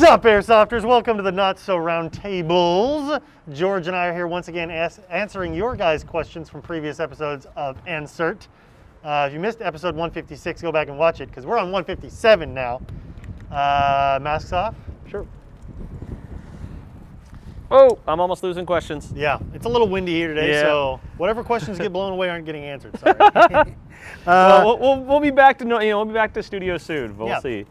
up, Airsofters? Welcome to the Not So Roundtables. George and I are here once again answering your guys' questions from previous episodes of NSRT. If you missed episode 156, go back and watch it, because we're on 157 now. Masks off? Sure. Oh, I'm almost losing questions. Yeah, it's a little windy here today, so whatever questions get blown away aren't getting answered. Sorry. Well, we'll be back to we'll be back to studio soon. We'll see.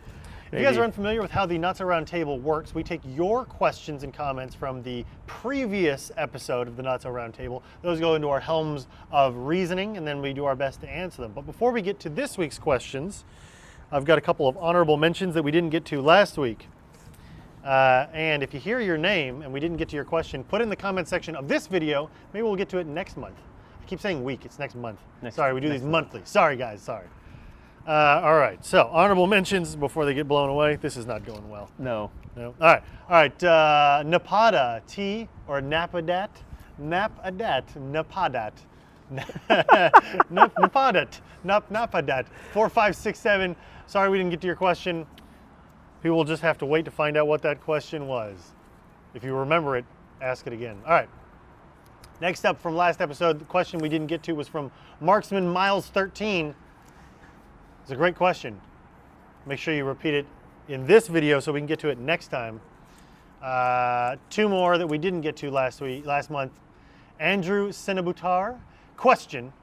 If you guys are unfamiliar with how the Not So Roundtable works, we take your questions and comments from the previous episode of the Not So Roundtable. Those go into our helms of reasoning, and then we do our best to answer them. But before we get to this week's questions, I've got a couple of honorable mentions that we didn't get to last week. And if you hear your name and we didn't get to your question, put it in the comment section of this video. Maybe we'll get to it next month. I keep saying week, it's next month. Sorry, we do these monthly. Sorry, guys, sorry. All right, so honorable mentions before they get blown away. This is not going well. No. All right. Napada T or Napadat, Napadat, Napadat. 4567. Sorry, we didn't get to your question. People will just have to wait to find out what that question was. If you remember it, ask it again. All right. Next up from last episode, the question we didn't get to was from Marksman Miles 13. It's a great question. Make sure you repeat it in this video so we can get to it next time. Two more that we didn't get to last month. Andrew Senabutar, question.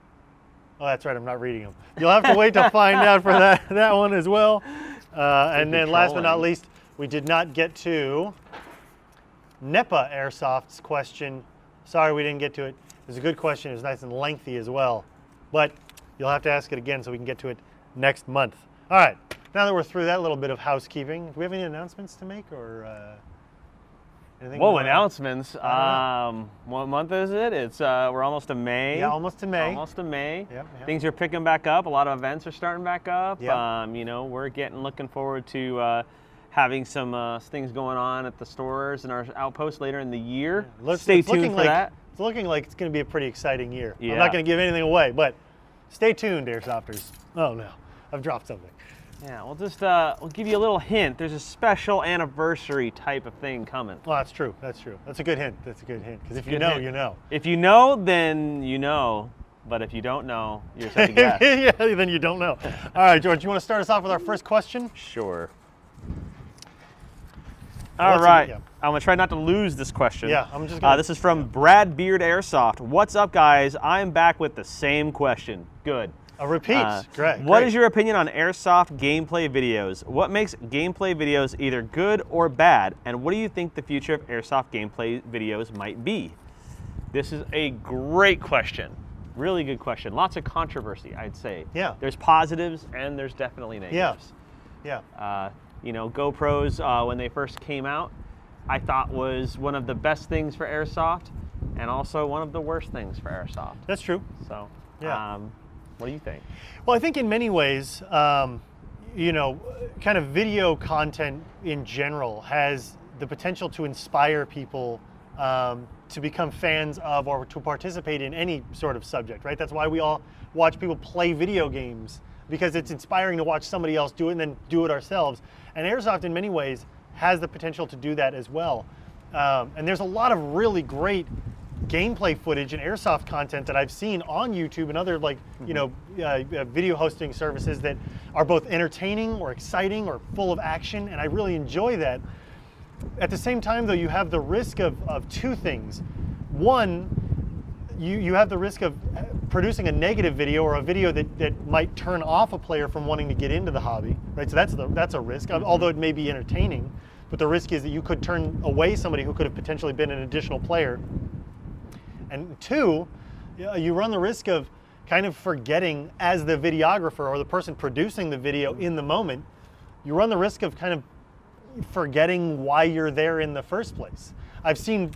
Oh, that's right, I'm not reading them. You'll have to wait to find out for that one as well. And then last but not least, we did not get to NEPA Airsoft's question. Sorry we didn't get to it. It was a good question. It was nice and lengthy as well. But you'll have to ask it again so we can get to it next month. All right, now that we're through that little bit of housekeeping, do we have any announcements to make or anything? Whoa, announcements. What month is it? It's we're almost to May. Yeah, almost to May. Almost to May. Yep. Things are picking back up. A lot of events are starting back up. Yep. We're looking forward to having some things going on at the stores and our outposts later in the year. Stay tuned for that. It's looking like it's going to be a pretty exciting year. Yeah. I'm not going to give anything away, but stay tuned, Airsofters. Oh no, I've dropped something. Yeah, we'll just we'll give you a little hint. There's a special anniversary type of thing coming. Well, that's true. That's true. That's a good hint. That's a good hint. Because if you know, you know. If you know, then you know. But if you don't know, you're just to guess. Yeah, then you don't know. All right, George, you want to start us off with our first question? Sure. All right. I'm going to try not to lose this question. Yeah, I'm just going to... This is from Brad Beard Airsoft. What's up, guys? I'm back with the same question. Good. A repeat. Great. What is your opinion on Airsoft gameplay videos? What makes gameplay videos either good or bad? And what do you think the future of Airsoft gameplay videos might be? This is a great question. Really good question. Lots of controversy, I'd say. Yeah. There's positives and there's definitely negatives. Yeah. GoPros, when they first came out, I thought was one of the best things for Airsoft and also one of the worst things for Airsoft. That's true. So, yeah. What do you think? Well, I think in many ways, kind of video content in general has the potential to inspire people to become fans of or to participate in any sort of subject, right? That's why we all watch people play video games, because it's inspiring to watch somebody else do it and then do it ourselves. And Airsoft in many ways has the potential to do that as well. And there's a lot of really great gameplay footage and Airsoft content that I've seen on YouTube and other video hosting services that are both entertaining or exciting or full of action, and I really enjoy that. At the same time though, you have the risk of two things. One, you have the risk of producing a negative video or a video that might turn off a player from wanting to get into the hobby, right? So that's a risk, although it may be entertaining, but the risk is that you could turn away somebody who could have potentially been an additional player. And two, you run the risk of kind of forgetting, as the videographer or the person producing the video in the moment, you run the risk of kind of forgetting why you're there in the first place. I've seen,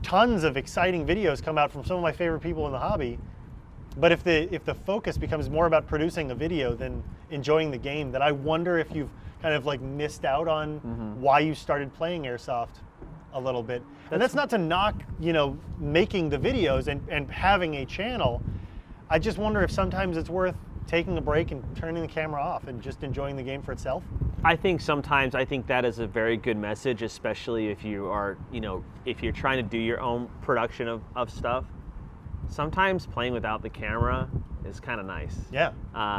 tons of exciting videos come out from some of my favorite people in the hobby, but if the focus becomes more about producing a video than enjoying the game, then I wonder if you've kind of like missed out on why you started playing Airsoft a little bit. And that's not to knock, making the videos and having a channel. I just wonder if sometimes it's worth taking a break and turning the camera off and just enjoying the game for itself. I think sometimes that is a very good message, especially if you are, if you're trying to do your own production of stuff. Sometimes playing without the camera is kind of nice. Yeah.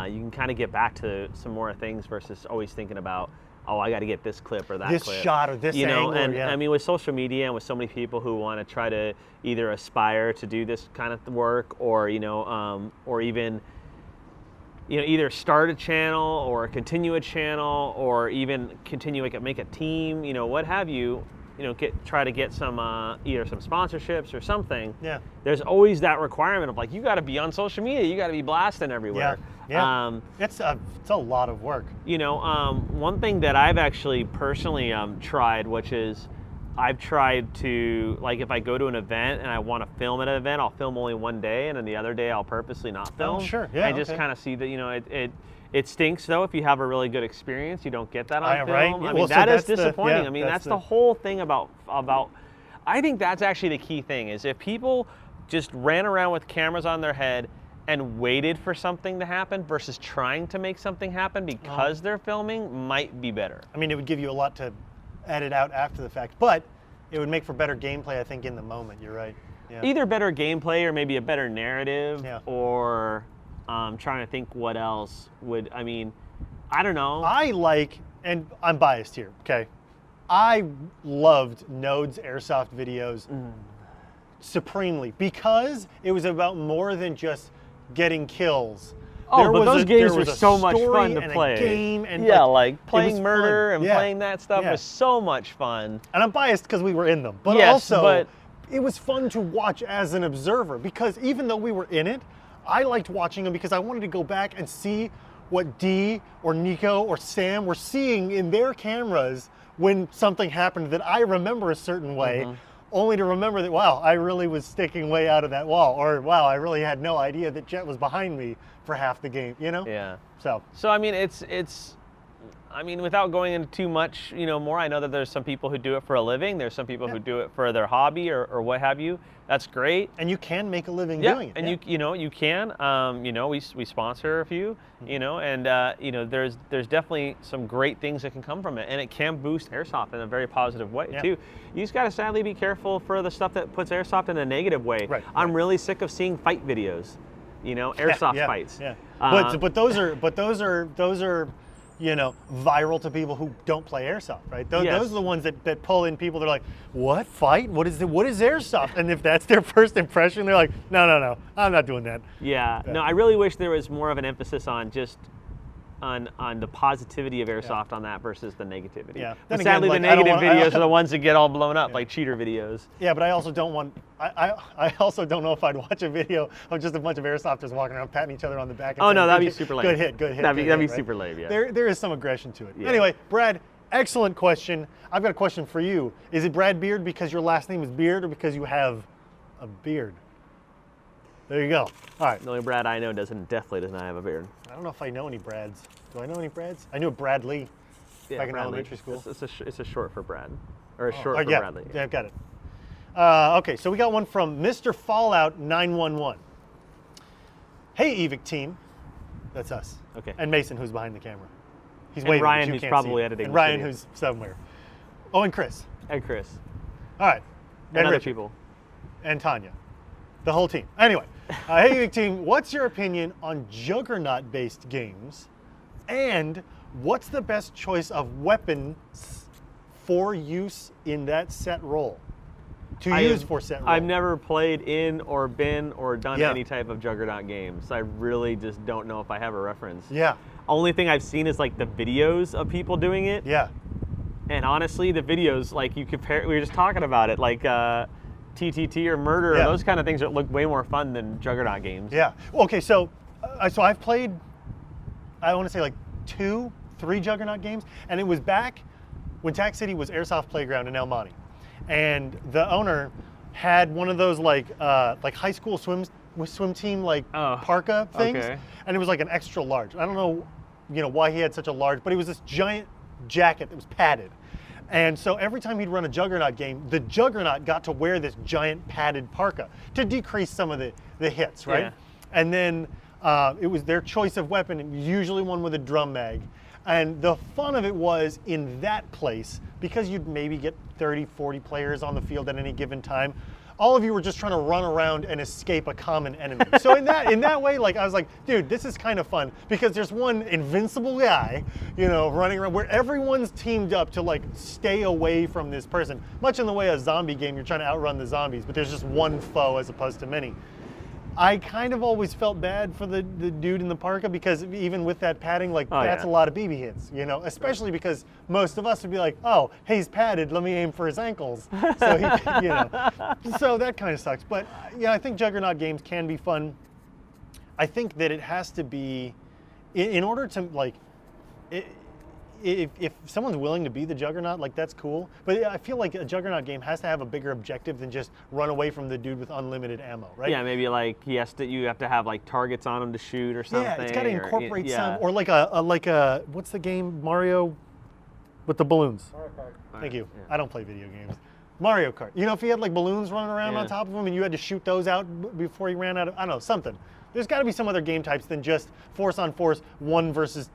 You can kind of get back to some more things versus always thinking about, oh, I got to get this clip or that this clip. shot or this angle. And yeah. I mean, with social media and with so many people who want to try to either aspire to do this kind of work or, or even, either start a channel or continue a channel or even continue make a team, what have you, try to get some either some sponsorships or something. Yeah. There's always that requirement of like, you got to be on social media, you got to be blasting everywhere. Yeah. It's a lot of work. One thing that I've actually personally tried, which is I've tried to, like, if I go to an event and I want to film at an event, I'll film only one day, and then the other day I'll purposely not film. Oh, sure. Yeah. I just kind of see that, it stinks though if you have a really good experience, you don't get that on film. Right. Yeah, I mean, that is disappointing. I mean, that's the whole thing about. I think that's actually the key thing is if people just ran around with cameras on their head and waited for something to happen versus trying to make something happen because they're filming might be better. I mean, it would give you a lot to edit out after the fact, but it would make for better gameplay, I think, in the moment. You're right. Yeah. Either better gameplay or maybe a better narrative, or trying to think what else would, I mean, I don't know. I like, and I'm biased here, okay? I loved Node's Airsoft videos supremely because it was about more than just getting kills. Oh, but those games were so much fun to play. A game and like playing murder and playing that stuff was so much fun. And I'm biased because we were in them, but also it was fun to watch as an observer because even though we were in it, I liked watching them because I wanted to go back and see what Dee or Nico or Sam were seeing in their cameras when something happened that I remember a certain way, only to remember that, wow, I really was sticking way out of that wall, or wow, I really had no idea that Jet was behind me for half the game, Yeah. So I mean, I mean, without going into too much, more, I know that there's some people who do it for a living. There's some people who do it for their hobby or what have you. That's great. And you can make a living doing it. And you can. We sponsor a few. And there's definitely some great things that can come from it, and it can boost Airsoft in a very positive way too. You just got to sadly be careful for the stuff that puts Airsoft in a negative way. Right. I'm really sick of seeing fight videos. Airsoft fights. Yeah. But those are viral to people who don't play Airsoft, right? Those are the ones that pull in people. They're like, what fight? What is Airsoft? And if that's their first impression, they're like, no, I'm not doing that. Yeah. No, I really wish there was more of an emphasis on just on the positivity of Airsoft on that versus the negativity. Yeah. But sadly, the negative videos are the ones that get all blown up, like cheater videos. Yeah, but I also don't want. I also don't know if I'd watch a video of just a bunch of Airsofters walking around patting each other on the back. And saying, that'd be super lame. Good hit. That'd be super lame. Yeah. There is some aggression to it. Yeah. Anyway, Brad, excellent question. I've got a question for you. Is it Brad Beard because your last name is Beard, or because you have a beard? There you go. All right. The only Brad I know definitely does not have a beard. I don't know if I know any Brads. Do I know any Brads? I knew a Bradley back in elementary school. It's a short for Brad, or a short for Bradley. Yeah, I've got it. Okay, so we got one from Mr. Fallout 911. Hey, Evike team. That's us. Okay. And Mason, who's behind the camera. He's and waving. Ryan, who's probably editing. And Ryan, who's somewhere. Oh, and Chris. And Chris. All right. And other people. And Tanya. The whole team. Anyway, hey, Evike team, what's your opinion on Juggernaut-based games? And what's the best choice of weapons for use in that set role? I've never played in or been or done any type of Juggernaut games. So I really just don't know if I have a reference. Yeah. Only thing I've seen is like the videos of people doing it. Yeah. And honestly, the videos, like you compare, we were just talking about it, like TTT or Murder, or those kind of things that look way more fun than Juggernaut games. Yeah. Okay, so I've played, I want to say like 2-3 Juggernaut games, and it was back when Tac City was Airsoft Playground in El Monte. And the owner had one of those like high school swim team parka things, and it was like an extra large. I don't know, why he had such a large, but it was this giant jacket that was padded. And so every time he'd run a Juggernaut game, the Juggernaut got to wear this giant padded parka to decrease some of the hits, right? Yeah. And then it was their choice of weapon, usually one with a drum mag. And the fun of it was in that place, because you'd maybe get 30, 40 players on the field at any given time, all of you were just trying to run around and escape a common enemy. So in that way, like I was like, dude, this is kind of fun because there's one invincible guy, you know, running around where everyone's teamed up to like stay away from this person. Much in the way a zombie game, you're trying to outrun the zombies, but there's just one foe as opposed to many. I kind of always felt bad for the dude in the parka because even with that padding, like that's a lot of BB hits, you know, especially because most of us would be like, oh, he's padded, let me aim for his ankles. So he, you know, so that kind of sucks. But yeah, I think Juggernaut games can be fun. I think that it has to be, in order to like, if someone's willing to be the Juggernaut, like that's cool. But I feel like a Juggernaut game has to have a bigger objective than just run away from the dude with unlimited ammo, right? Yeah, maybe like you have to have like targets on him to shoot or something. Yeah, it's got to incorporate some, or like a what's the game, Mario with the balloons? Mario Kart. Thank you. Yeah. I don't play video games. Mario Kart. You know, if you had like balloons running around on top of them and you had to shoot those out before you ran out of, I don't know, something. There's got to be some other game types than just force on force, 1 versus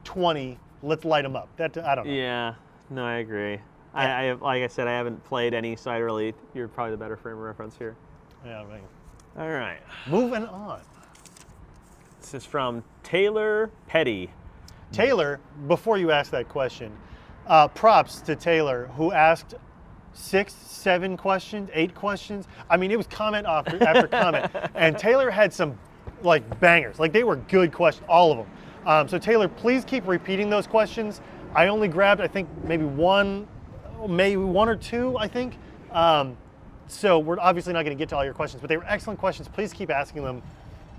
20. Let's light them up. That I don't know. Yeah, no, I agree. I like I said, I haven't played any, so you're probably the better frame of reference here. Yeah, right. All right. Moving on. This is from Taylor Petty. Taylor, before you ask that question, props to Taylor who asked 6, 7 questions, 8 questions. I mean, it was comment after comment, and Taylor had some like bangers. Like they were good questions, all of them. So Taylor, please keep repeating those questions. I only grabbed, I think, maybe one or two, I think. So we're obviously not going to get to all your questions, but they were excellent questions. Please keep asking them.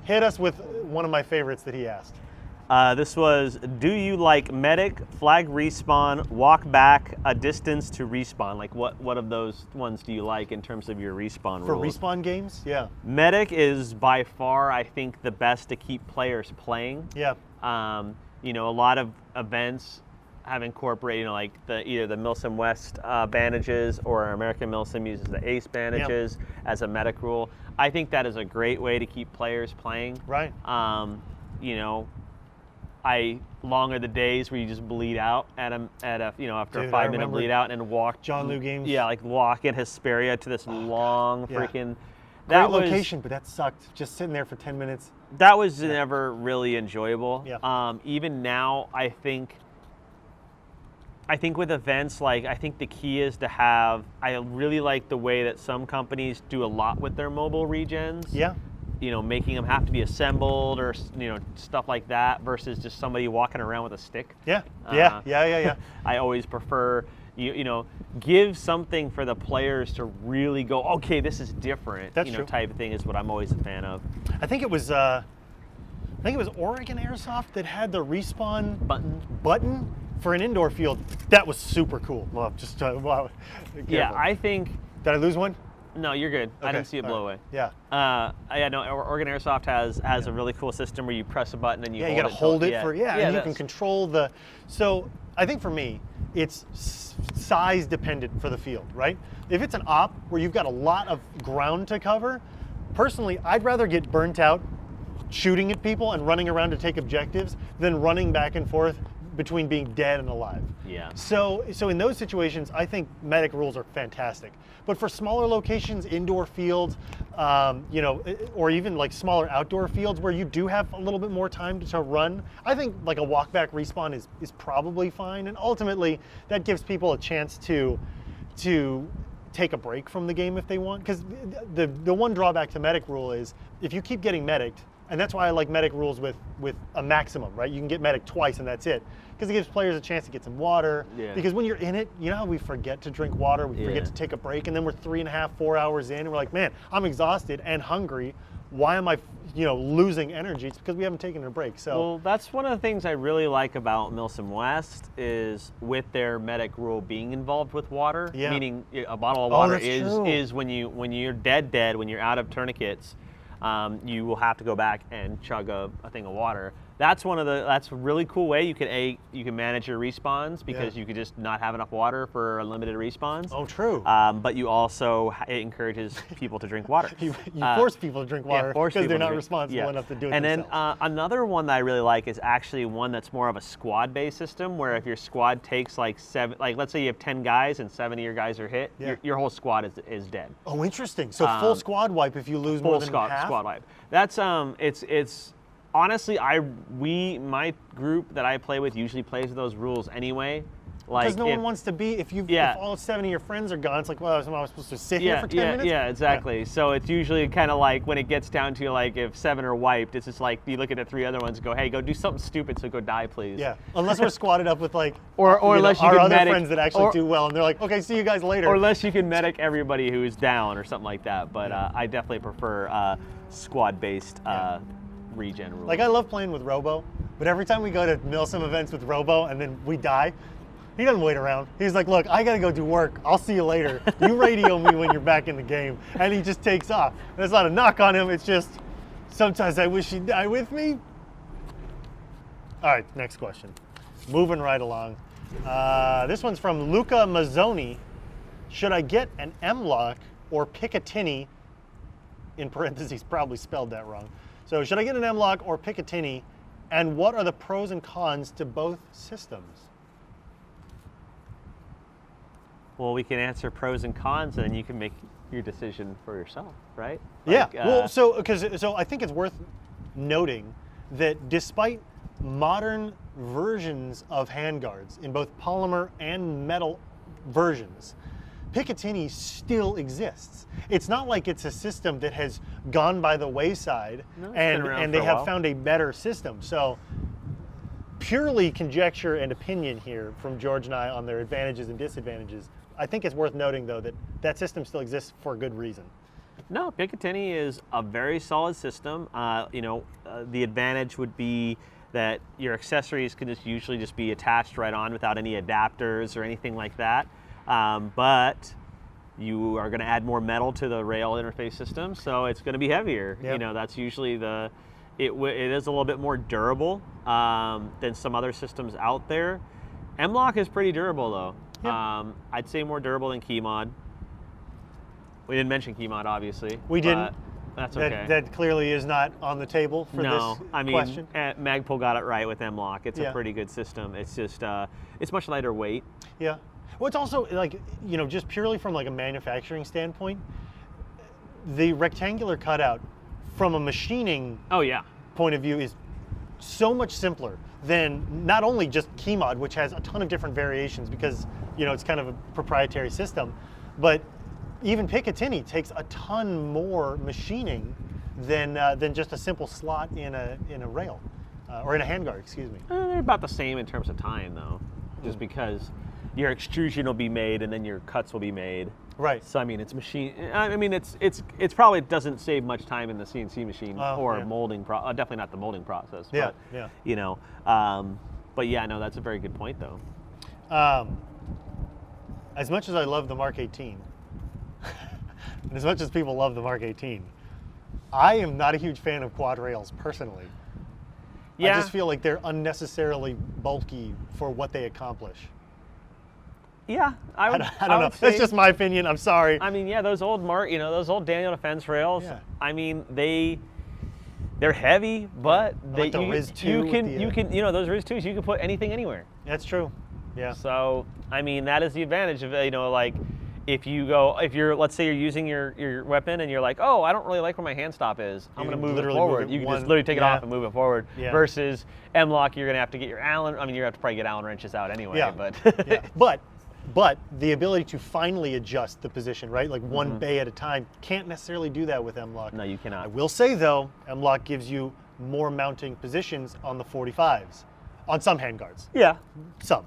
Hit us with one of my favorites that he asked. This was, do you like medic, flag respawn, walk back a distance to respawn? Like what of those ones do you like in terms of your respawn rules? For respawn games, yeah. Medic is by far, I think, the best to keep players playing. Yeah. You know, a lot of events have incorporated, you know, like either the Milsim West bandages or American Milsim uses the ACE bandages as a medic rule. I think that is a great way to keep players playing. Right. You know, long are the days where you just bleed out after a 5-minute bleed out and walk. John Liu games. Yeah, like walk in Hesperia to this long freaking. Great location, but that sucked. Just sitting there for 10 minutes. That was never really enjoyable. Yeah. Even now, I think with events, like I think the key is to have. I really like the way that some companies do a lot with their mobile regens. Yeah. You know, making them have to be assembled or, you know, stuff like that versus just somebody walking around with a stick. Yeah, yeah. I always prefer, you know, give something for the players to really go, okay, this is different. That's true. Type of thing is what I'm always a fan of. I think it was Oregon Airsoft that had the respawn button for an indoor field. That was super cool. Well, just wow. Yeah, I think. Did I lose one? No, you're good. Okay. I didn't see it blow away. Yeah. Yeah, no, Oregon Airsoft has a really cool system where you press a button and you got to hold it for, and you can control the, so I think for me, it's size dependent for the field, right? If it's an op where you've got a lot of ground to cover, personally, I'd rather get burnt out shooting at people and running around to take objectives than running back and forth between being dead and alive. Yeah. So in those situations, I think medic rules are fantastic. But for smaller locations, indoor fields, you know, or even like smaller outdoor fields where you do have a little bit more time to run, I think like a walk back respawn is probably fine. And ultimately, that gives people a chance to take a break from the game if they want. Because the one drawback to medic rule is if you keep getting medicked, and that's why I like medic rules with a maximum, right? You can get medic twice and that's it. Because it gives players a chance to get some water. Yeah. Because when you're in it, you know how we forget to drink water, we forget to take a break, and then we're 3.5, 4 hours in, and we're like, man, I'm exhausted and hungry. Why am I, losing energy? It's because we haven't taken a break. So. Well, that's one of the things I really like about Milsim West is with their medic rule being involved with water. Yeah. Meaning a bottle of water is when you're dead, when you're out of tourniquets. You will have to go back and chug a thing of water. that's that's a really cool way you can manage your respawns, because you could just not have enough water for unlimited respawns. Oh, true. But you also, it encourages people to drink water. you force people to drink water because they're not responsible enough to do it themselves. And then another one that I really like is actually one that's more of a squad-based system, where if your squad takes like let's say you have 10 guys and 7 of your guys are hit, your whole squad is dead. Oh, interesting. So full squad wipe if you lose more than half? Full squad wipe. That's it's honestly, my group that I play with usually plays with those rules anyway. Because no one wants to be, if all 7 of your friends are gone, it's like, well, am I supposed to sit here for 10 minutes? Yeah, exactly. Yeah. So it's usually kind of like when it gets down to like if 7 are wiped, it's just like you look at the 3 other ones and go, hey, go do something stupid, so go die, please. Yeah, unless we're squatted up with like or unless our other medic, friends that actually do well, and they're like, okay, see you guys later. Or unless you can medic everybody who is down or something like that. But I definitely prefer squad-based regen rules. Like, I love playing with Robo, but every time we go to Milsim events with Robo and then we die, he doesn't wait around. He's like, look, I gotta go do work. I'll see you later. You radio me when you're back in the game. And he just takes off. There's not a knock on him. It's just, sometimes I wish he'd die with me. All right, next question. Moving right along. This one's from Luca Mazzoni. Should I get an M-LOK or Picatinny, in parentheses, probably spelled that wrong. So should I get an M-LOK or Picatinny, and what are the pros and cons to both systems? Well, we can answer pros and cons, and then you can make your decision for yourself, right? Like, well, so I think it's worth noting that despite modern versions of handguards in both polymer and metal versions, Picatinny still exists. It's not like it's a system that has gone by the wayside and they have found a better system. So purely conjecture and opinion here from George and I on their advantages and disadvantages. I think it's worth noting, though, that system still exists for a good reason. No, Picatinny is a very solid system. The advantage would be that your accessories can usually just be attached right on without any adapters or anything like that. But you are going to add more metal to the rail interface system, so it's going to be heavier. Yep. That's usually it is a little bit more durable than some other systems out there. M-LOK is pretty durable, though. Yep. I'd say more durable than Keymod. We didn't mention Keymod, obviously. We didn't. That's okay. That clearly is not on the table for this question. Magpul got it right with M-LOK. It's a pretty good system. It's just, it's much lighter weight. Yeah. Well, it's also, like, just purely from like a manufacturing standpoint, the rectangular cutout from a machining point of view is so much simpler than not only just Keymod, which has a ton of different variations because, it's kind of a proprietary system, but even Picatinny takes a ton more machining than just a simple slot in a rail, or in a handguard, excuse me. They're about the same in terms of time, though, just because your extrusion will be made and then your cuts will be made. Right. So it's machine. It's probably doesn't save much time in the CNC machine or molding. Definitely not the molding process. Yeah. But, but yeah, no, that's a very good point, though. As much as I love the Mark 18, and as much as people love the Mark 18, I am not a huge fan of quad rails personally. Yeah. I just feel like they're unnecessarily bulky for what they accomplish. Yeah, I don't know. That's just my opinion. I'm sorry. Those old those old Daniel Defense rails. Yeah. They're heavy, but like the Riz 2 you can those Riz 2s, you can put anything anywhere. That's true. Yeah. So that is the advantage of like if you're let's say you're using your weapon and you're like, oh, I don't really like where my hand stop is. I'm going to move it forward. You can just literally take it off and move it forward. Yeah. Versus M-LOK, you're going to have to get your Allen. You're going to have to probably get Allen wrenches out anyway. Yeah. But the ability to finally adjust the position, right? Like one bay at a time, can't necessarily do that with M-LOK. No, you cannot. I will say, though, M-LOK gives you more mounting positions on the 45s, on some handguards. Yeah. Some.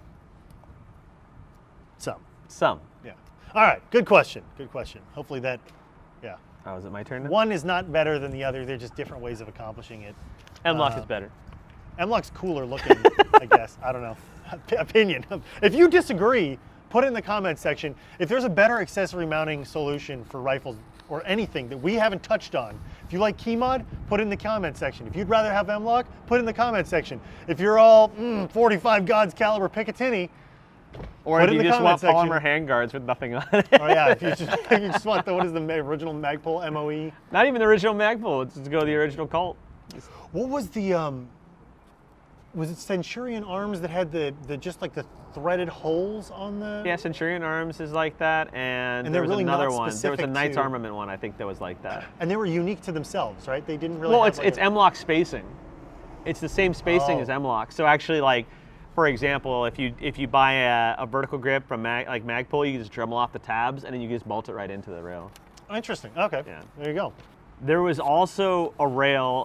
Yeah. All right, good question. Hopefully that, Oh, is it my turn now? One is not better than the other. They're just different ways of accomplishing it. M-LOK is better. M-LOK's cooler looking, I guess. I don't know. Opinion. If you disagree, put it in the comments section. If there's a better accessory mounting solution for rifles or anything that we haven't touched on If you like Keymod, put it in the comment section. If you'd rather have M-LOK, put it in the comment section. If you're all 45 God's caliber Picatinny, or if you just want polymer handguards with nothing on it. Oh yeah, if you just want what is the original Magpul MOE? Not even the original Magpul. Let's just go to the original Colt. What was the was it Centurion arms that had the just like the threaded holes on the? Yeah, Centurion arms is like that, and there was really another one. There was a Knights to... Armament one, I think, that was like that. And they were unique to themselves, right? They didn't really. Well, have it's M-LOK spacing. It's the same spacing as M-LOK. So actually, like, for example, if you buy a vertical grip from Magpul, you can just Dremel off the tabs, and then you can just bolt it right into the rail. Oh, interesting. Okay. Yeah. There you go. There was also a rail.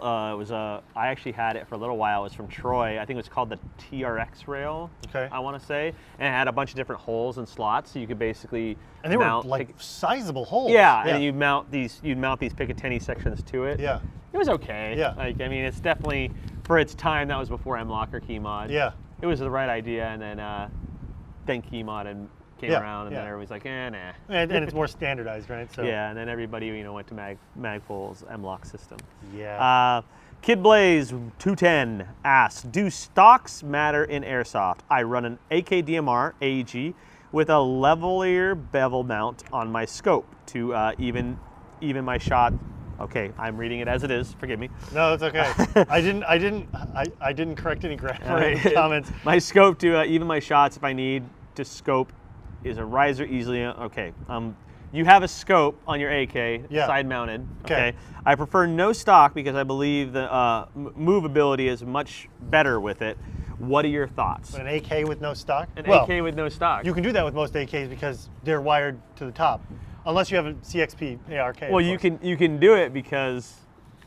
I actually had it for a little while. It was from Troy. I think it was called the TRX rail. Okay. I want to say, and it had a bunch of different holes and slots, so you could basically they were like sizable holes. Yeah, and you'd mount these Picatinny sections to it. Yeah. It was okay. Yeah. Like, I mean, it's definitely for its time. That was before M-LOK or Keymod. Yeah. It was the right idea, and then Keymod and came around, and then everybody's like, nah. And it's more standardized, right? So. Yeah, and then everybody went to Magpul's M-LOK system. Yeah. Kid Blaze 210 asks, do stocks matter in airsoft? I run an AK DMR AEG with a levelier bevel mount on my scope to even my shot. Okay, I'm reading it as it is. Forgive me. No, it's okay. I didn't correct any grammar in comments. My scope to even my shots if I need to scope is a riser easily. Okay. You have a scope on your AK, side mounted. Okay. I prefer no stock because I believe the movability is much better with it. What are your thoughts? An AK with no stock? AK with no stock. You can do that with most AKs because they're wired to the top. Unless you have a CXP ARK. Well, you can do it because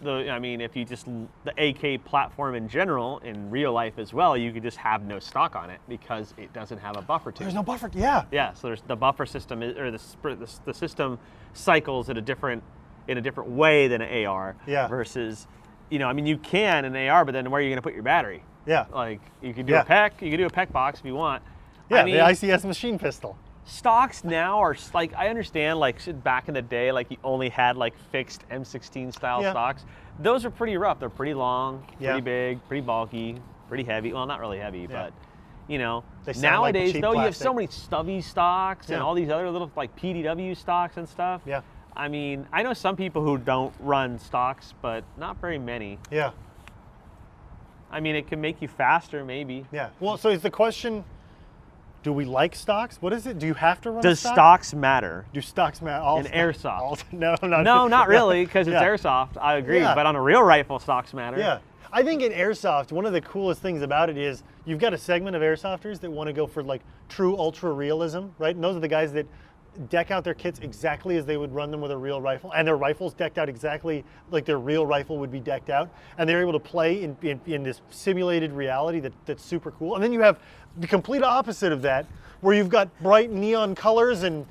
if you just the AK platform in general in real life as well, you could just have no stock on it because it doesn't have a buffer tube. There's no buffer. Yeah. Yeah. So there's the buffer system the system cycles in a different way than an AR. Yeah. Versus, you can in an AR, but then where are you going to put your battery? Yeah. Like you could do a PEC. You could do a PEC box if you want. Yeah. The ICS machine pistol. Stocks now are like, I understand, like back in the day, like you only had like fixed M16 style stocks. Those are pretty rough. They're pretty long, pretty big, pretty bulky, pretty heavy. Well, not really heavy, but nowadays though, you have so many stubby stocks and all these other little like PDW stocks and stuff. Yeah. I mean, I know some people who don't run stocks, but not very many. Yeah. I mean, it can make you faster, maybe. Yeah. Well, so is the question, do we like stocks? What is it? Do you have to run Does stock? stocks matter? Do stocks matter? In airsoft? No, not really, because it's airsoft. I agree, but on a real rifle, stocks matter. Yeah. I think in airsoft, one of the coolest things about it is you've got a segment of airsofters that want to go for like true ultra realism, right? And those are the guys that deck out their kits exactly as they would run them with a real rifle, and their rifles decked out exactly like their real rifle would be decked out, and they're able to play in this simulated reality that's super cool. And then you have the complete opposite of that, where you've got bright neon colors and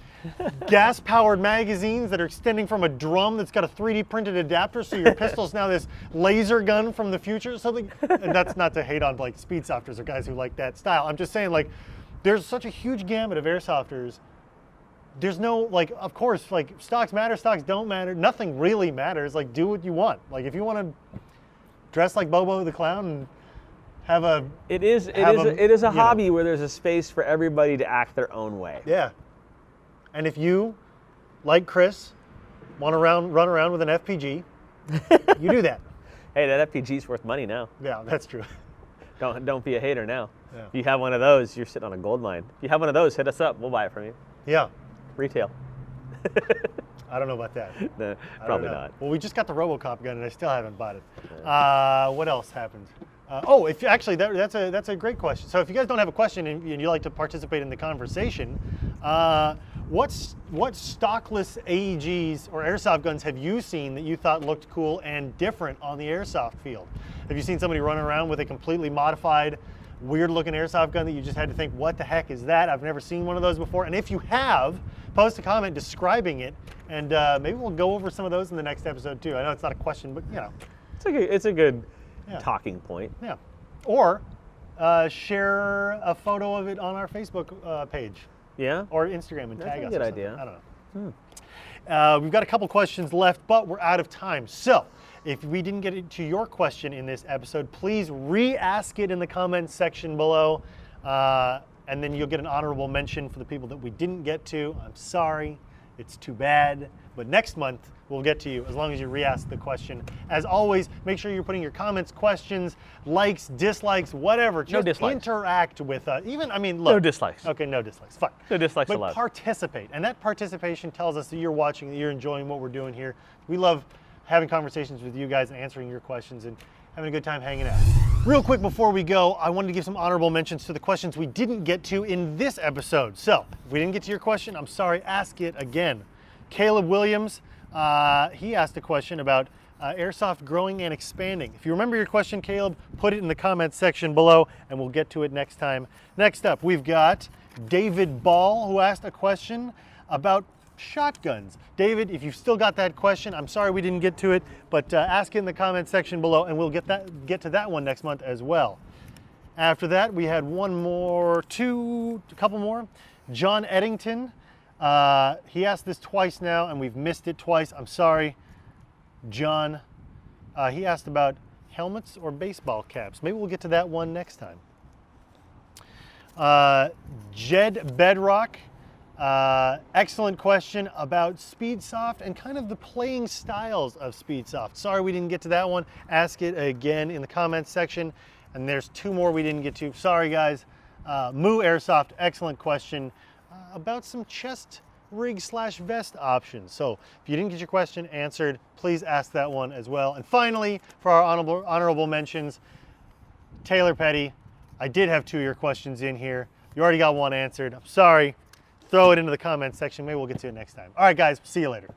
gas-powered magazines that are extending from a drum that's got a 3D printed adapter, so your pistol's now this laser gun from the future. And that's not to hate on like speedsofters or guys who like that style. I'm just saying, like, there's such a huge gamut of airsofters. There's no, like, of course, like, stocks matter, stocks don't matter. Nothing really matters. Like, do what you want. Like, if you want to dress like Bobo the Clown and have a... It is a hobby where there's a space for everybody to act their own way. Yeah. And if you, like Chris, want to run around with an FPG, you do that. Hey, that FPG's worth money now. Yeah, that's true. Don't be a hater now. Yeah. If you have one of those, you're sitting on a gold mine. If you have one of those, hit us up. We'll buy it from you. Yeah. Retail. I don't know about that. No, probably not. Well, we just got the RoboCop gun, and I still haven't bought it. What else happened? That's a great question. So if you guys don't have a question and you like to participate in the conversation, what stockless AEGs or airsoft guns have you seen that you thought looked cool and different on the airsoft field? Have you seen somebody run around with a completely modified, weird-looking airsoft gun that you just had to think, what the heck is that? I've never seen one of those before. And if you have, post a comment describing it, and maybe we'll go over some of those in the next episode too. I know it's not a question, but you know. It's a good talking point. Yeah. Or share a photo of it on our Facebook page. Yeah. Or Instagram and tag us. That's a good idea. I don't know. We've got a couple questions left, but we're out of time. So if we didn't get to your question in this episode, please re-ask it in the comments section below, and then you'll get an honorable mention for the people that we didn't get to. I'm sorry, it's too bad, but next month we'll get to you as long as you re-ask the question. As always, make sure you're putting your comments, questions, likes, dislikes, whatever. Just no dislikes. Interact with us. Even, I mean, look. No dislikes. Okay, no dislikes. Fine. No dislikes but allowed. Participate, and that participation tells us that you're watching, that you're enjoying what we're doing here. We love having conversations with you guys, answering your questions, and having a good time hanging out. Real quick before we go, I wanted to give some honorable mentions to the questions we didn't get to in this episode. So, if we didn't get to your question, I'm sorry, ask it again. Caleb Williams, he asked a question about airsoft growing and expanding. If you remember your question, Caleb, put it in the comments section below and we'll get to it next time. Next up, we've got David Ball, who asked a question about shotguns. David, if you've still got that question, I'm sorry we didn't get to it, but ask it in the comments section below and we'll get to that one next month as well. After that, we had a couple more. John Eddington, he asked this twice now and we've missed it twice. I'm sorry, John. He asked about helmets or baseball caps. Maybe we'll get to that one next time. Jed Bedrock, excellent question about Speedsoft and kind of the playing styles of Speedsoft. Sorry we didn't get to that one. Ask it again in the comments section. And there's two more we didn't get to. Sorry guys. Moo Airsoft, excellent question about some chest rig / vest options. So if you didn't get your question answered, please ask that one as well. And finally, for our honorable mentions, Taylor Petty, I did have 2 of your questions in here. You already got one answered. I'm sorry. Throw it into the comments section. Maybe we'll get to it next time. All right, guys, see you later.